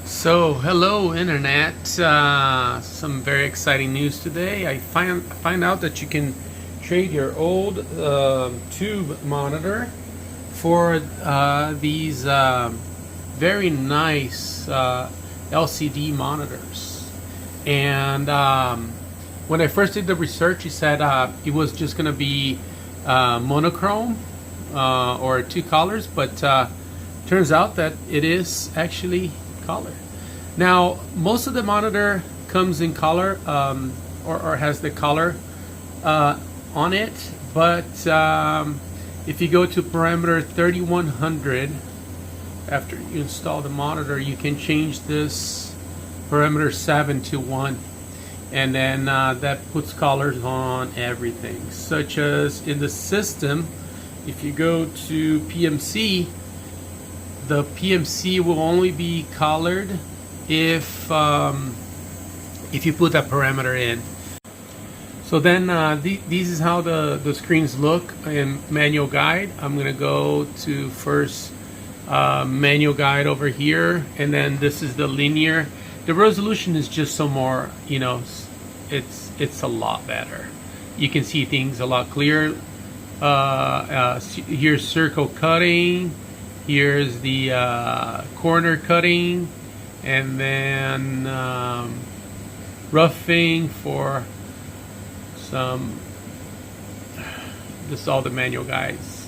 So, hello internet. Some very exciting news today. I find out that you can trade your old tube monitor for these very nice LCD monitors. And when I first did the research, he said it was just going to be monochrome or two colors, but turns out that it is actually color. Now, most of the monitor comes in color or has the color on it, but if you go to parameter 3100 after you install the monitor, you can change this parameter 7 to 1, and then that puts colors on everything, such as in the system. If you go to PMC, the PMC will only be colored if you put that parameter in. So then this is how the screens look in manual guide. I'm going to go to first manual guide over here, and then this is the linear. The resolution is just some more, it's a lot better. You can see things a lot clearer. Here's circle cutting. Here's the corner cutting, and then roughing for some. This is all the manual guides.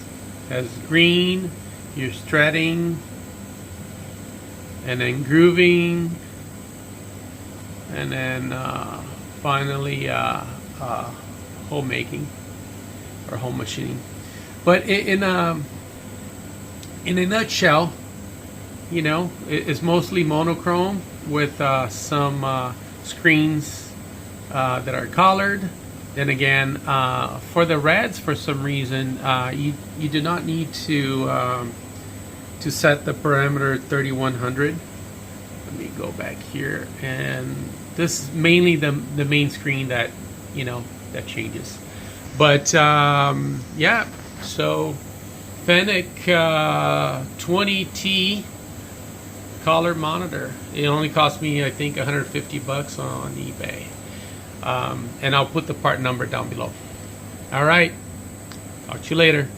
Has green. Here's threading, and then grooving, and then finally homemaking or home machining. But in a nutshell, it's mostly monochrome with some screens that are colored. Then again, for the reds, for some reason, you do not need to set the parameter 3100. Let me go back here, and this is mainly the main screen that that changes. But yeah, so Fanuc 20T color monitor. It only cost me, I think, $150 on eBay. And I'll put the part number down below. All right, talk to you later.